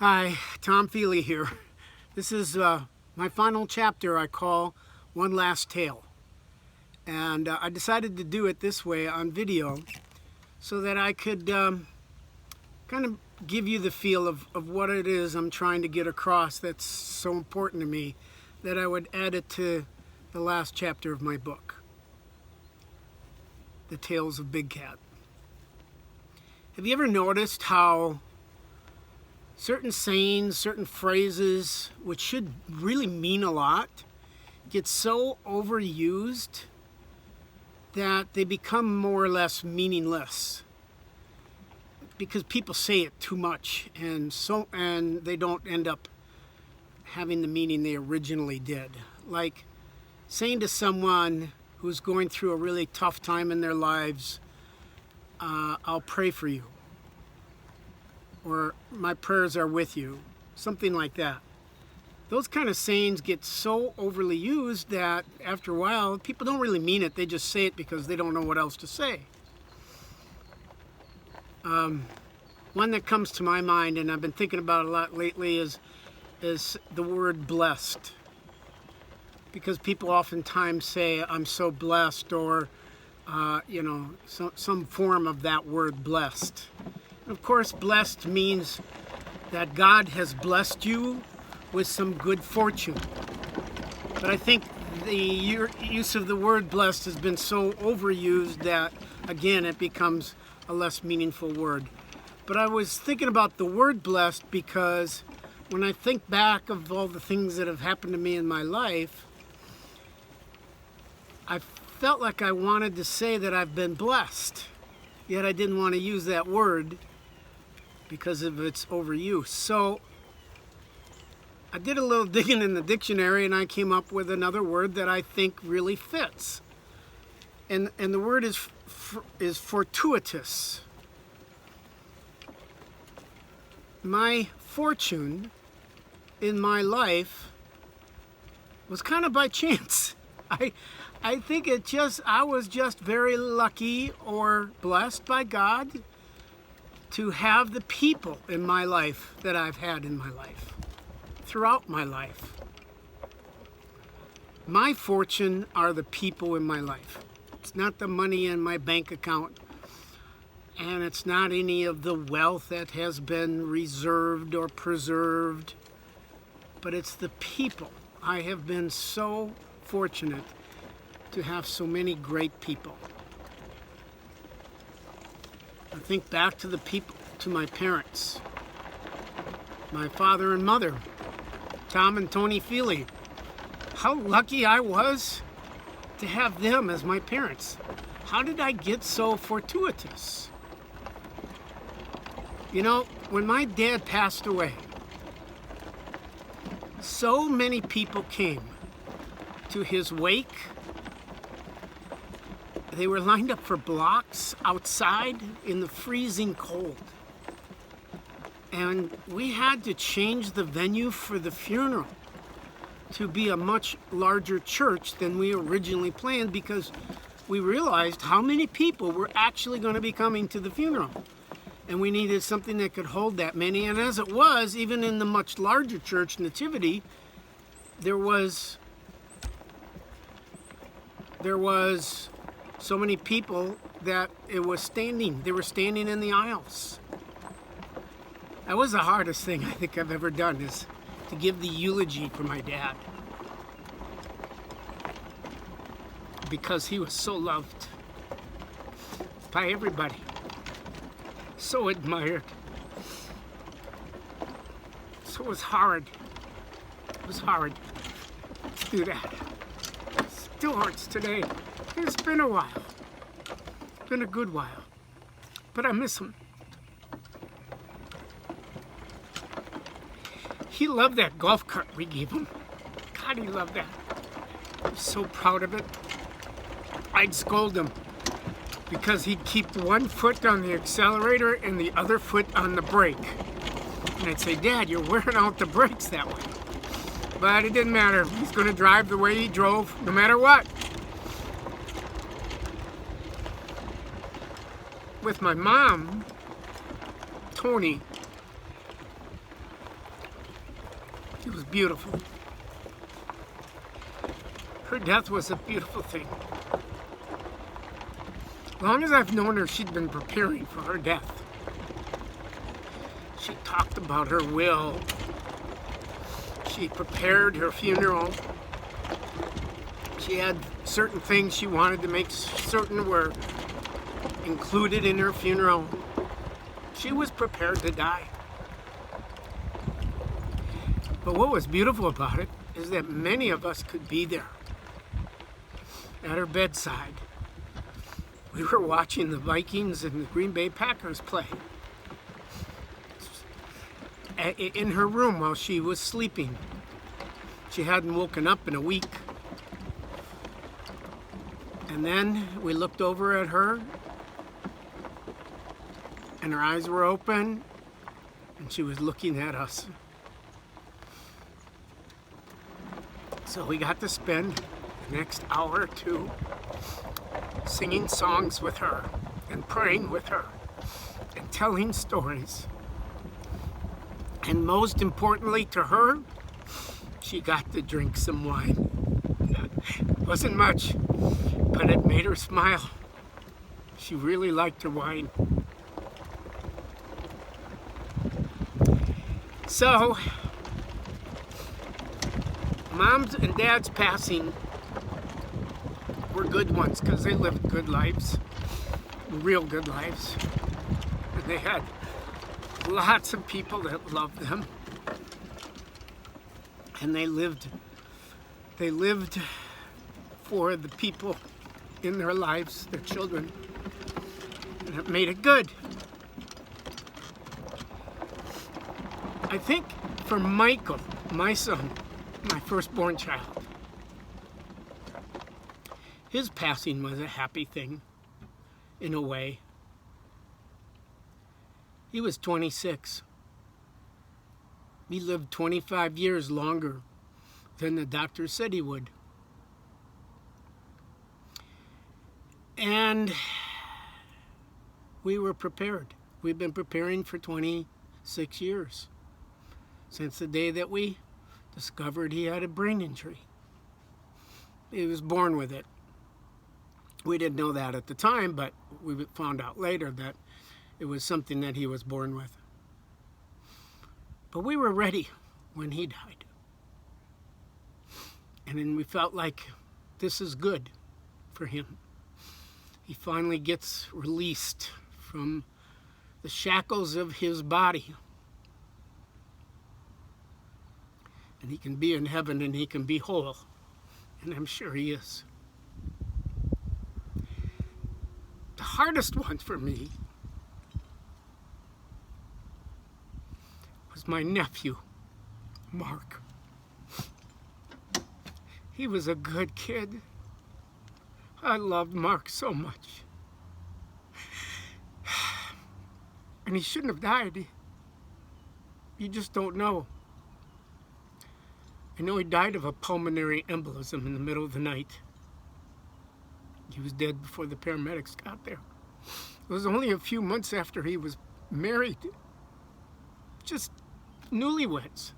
Hi, Tom Feely here. This is my final chapter I call One Last Tale. And I decided to do it this way on video so that I could kind of give you the feel of what it is I'm trying to get across that's so important to me that I would add it to the last chapter of my book, The Tales of Big Cat. Have you ever noticed how certain sayings, certain phrases, which should really mean a lot, get so overused that they become more or less meaningless because people say it too much, and they don't end up having the meaning they originally did. Like saying to someone who's going through a really tough time in their lives, I'll pray for you, or my prayers are with you, something like that. Those kind of sayings get so overly used that after a while, people don't really mean it. They just say it because they don't know what else to say. One that comes to my mind, and I've been thinking about it a lot lately, is the word blessed. Because people oftentimes say, I'm so blessed, or, some form of that word blessed. Of course, blessed means that God has blessed you with some good fortune. But I think the use of the word blessed has been so overused that, again, it becomes a less meaningful word. But I was thinking about the word blessed because when I think back of all the things that have happened to me in my life, I felt like I wanted to say that I've been blessed, yet I didn't want to use that word because of its overuse. So I did a little digging in the dictionary and I came up with another word that I think really fits. And the word is fortuitous. My fortune in my life was kind of by chance. I think I was just very lucky or blessed by God to have the people in my life that I've had in my life, throughout my life. My fortune are the people in my life. It's not the money in my bank account, and it's not any of the wealth that has been reserved or preserved, but it's the people. I have been so fortunate to have so many great people. I think back to the people, to my parents, my father and mother, Tom and Tony Feely. How lucky I was to have them as my parents. How did I get so fortuitous? You know, when my dad passed away, so many people came to his wake. They were lined up for blocks outside in the freezing cold. And we had to change the venue for the funeral to be a much larger church than we originally planned because we realized how many people were actually going to be coming to the funeral. And we needed something that could hold that many. And as it was, even in the much larger church, Nativity, there was so many people that they were standing in the aisles. That was the hardest thing I think I've ever done, is to give the eulogy for my dad. Because he was so loved by everybody, so admired. So it was hard. It was hard to do that. It still hurts today. It's been a while. It's been a good while. But I miss him. He loved that golf cart we gave him. God, he loved that. I was so proud of it. I'd scold him because he'd keep one foot on the accelerator and the other foot on the brake. And I'd say, Dad, you're wearing out the brakes that way. But it didn't matter. He's going to drive the way he drove no matter what. With my mom, Tony, She was beautiful. Her death was a beautiful thing. As long as I've known her, she'd been preparing for her death. She talked about her will. She prepared her funeral. She had certain things she wanted to make certain were included in her funeral. She was prepared to die. But what was beautiful about it is that many of us could be there at her bedside. We were watching the Vikings and the Green Bay Packers play in her room while she was sleeping. She hadn't woken up in a week. And then we looked over at her, and her eyes were open, and she was looking at us. So we got to spend the next hour or two singing songs with her and praying with her and telling stories. And most importantly to her, she got to drink some wine. It wasn't much, but it made her smile. She really liked her wine. So, Mom's and Dad's passing were good ones because they lived good lives, real good lives. And they had lots of people that loved them. And they lived for the people in their lives, their children. And it made it good. I think for Michael, my son, my firstborn child, his passing was a happy thing, in a way. He was 26. He lived 25 years longer than the doctor said he would. And we were prepared. We've been preparing for 26 years, since the day that we discovered he had a brain injury. He was born with it. We didn't know that at the time, but we found out later that it was something that he was born with. But we were ready when he died. And then we felt like this is good for him. He finally gets released from the shackles of his body. And he can be in heaven and he can be whole. And I'm sure he is. The hardest one for me was my nephew, Mark. He was a good kid. I loved Mark so much. And he shouldn't have died. You just don't know. I know he died of a pulmonary embolism in the middle of the night. He was dead before the paramedics got there. It was only a few months after he was married. Just newlyweds.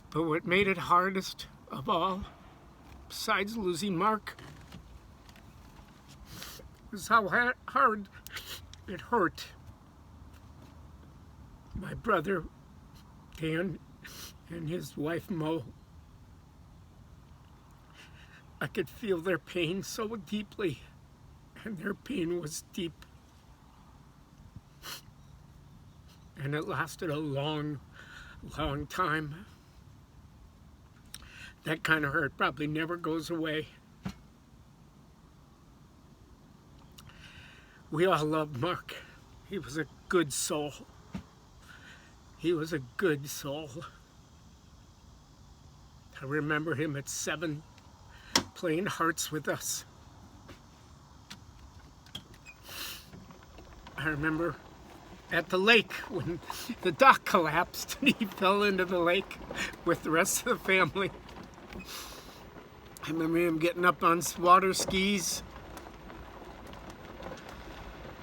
But what made it hardest of all, besides losing Mark, was how hard it hurt my brother Dan and his wife Mo. I could feel their pain so deeply, and their pain was deep. And it lasted a long, long time. That kind of hurt probably never goes away. We all loved Mark. He was a good soul. He was a good soul. I remember him at 7 playing hearts with us. I remember at the lake when the dock collapsed and he fell into the lake with the rest of the family. I remember him getting up on water skis.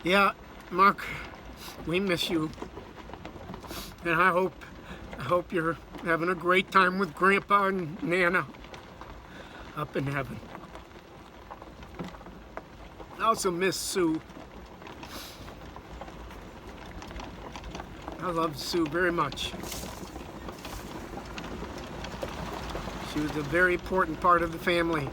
Yeah, Mark, we miss you. And I hope you're having a great time with Grandpa and Nana up in heaven. I also miss Sue. I love Sue very much. She was a very important part of the family.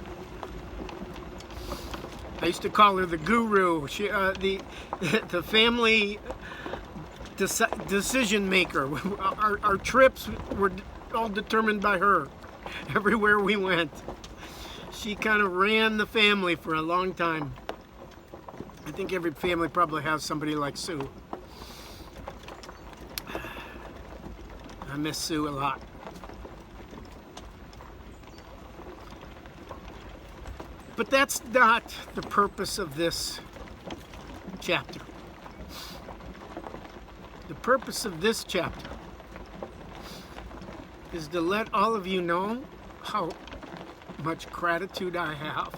I used to call her the guru. The family decision maker. Our trips were all determined by her. Everywhere we went, she kind of ran the family for a long time. I think every family probably has somebody like Sue. I miss Sue a lot. But that's not the purpose of this chapter. The purpose of this chapter is to let all of you know how much gratitude I have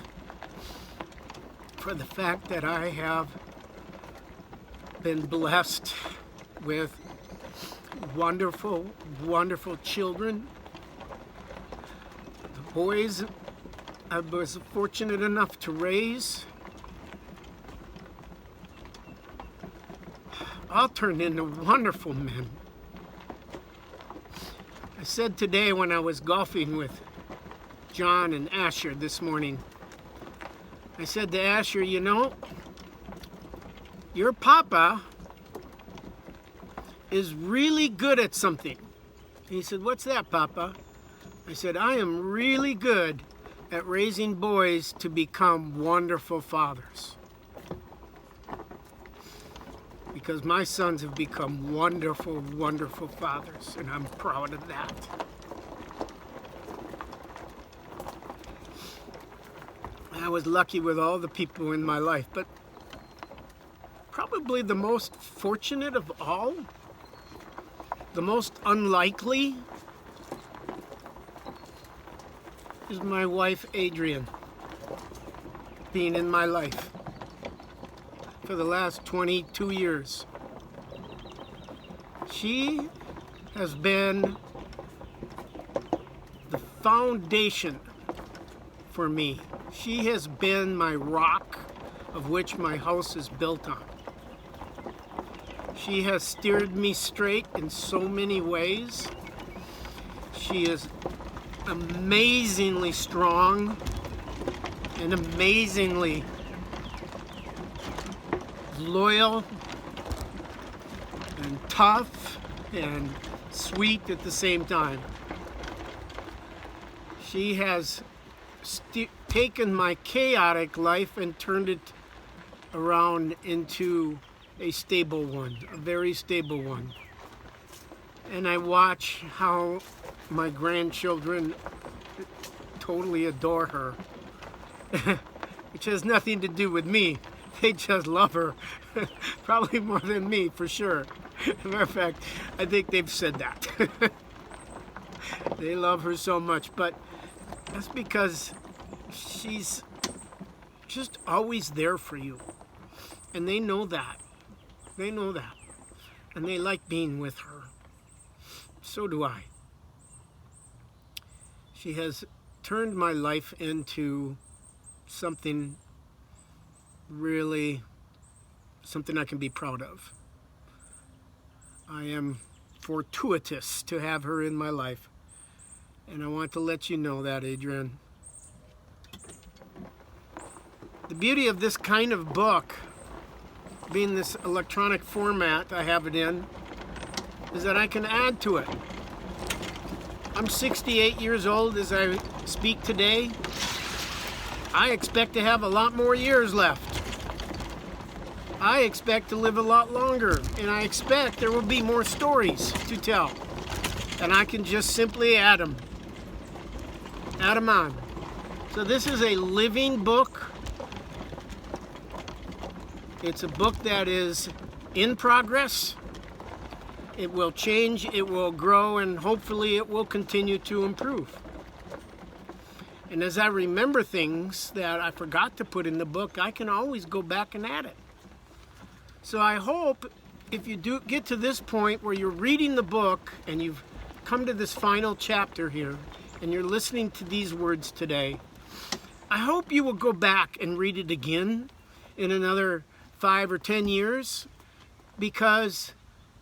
for the fact that I have been blessed with wonderful, wonderful children. The boys I was fortunate enough to raise all turned into wonderful men. I said today when I was golfing with John and Asher this morning, I said to Asher, you know, your papa is really good at something. He said, what's that, Papa? I said, I am really good at raising boys to become wonderful fathers. Because my sons have become wonderful, wonderful fathers, and I'm proud of that. I was lucky with all the people in my life, but probably the most fortunate of all, the most unlikely, is my wife, Adrienne, being in my life for the last 22 years. She has been the foundation for me. She has been my rock of which my house is built on. She has steered me straight in so many ways. She is amazingly strong and amazingly loyal and tough and sweet at the same time. She has taken my chaotic life and turned it around into a stable one, a very stable one. And I watch how my grandchildren totally adore her, which has nothing to do with me. They just love her, probably more than me, for sure. As a matter of fact, I think they've said that. They love her so much, but that's because she's just always there for you. And they know that. They know that. And they like being with her. So do I. She has turned my life into something really, something I can be proud of. I am fortuitous to have her in my life. And I want to let you know that, Adrienne. The beauty of this kind of book, being this electronic format I have it in, is that I can add to it. I'm 68 years old as I speak today. I expect to have a lot more years left. I expect to live a lot longer, and I expect there will be more stories to tell. And I can just simply add them on. So this is a living book. It's a book that is in progress. It will change, it will grow, and hopefully it will continue to improve. And as I remember things that I forgot to put in the book, I can always go back and add it. So I hope if you do get to this point where you're reading the book and you've come to this final chapter here and you're listening to these words today, I hope you will go back and read it again in another 5 or 10 years, because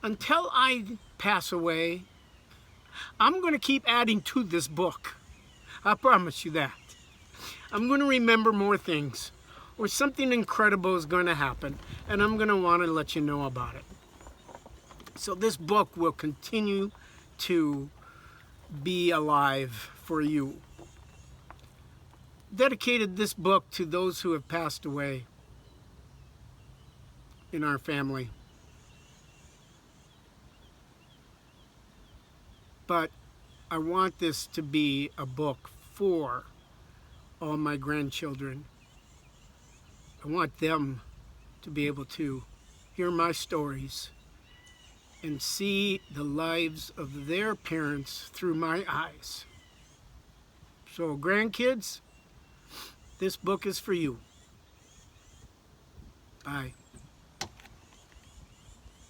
until I pass away, I'm going to keep adding to this book. I promise you that. I'm going to remember more things, or something incredible is going to happen, and I'm going to want to let you know about it. So this book will continue to be alive for you. Dedicated this book to those who have passed away in our family. But I want this to be a book for all my grandchildren. I want them to be able to hear my stories and see the lives of their parents through my eyes. So, grandkids, this book is for you. Bye.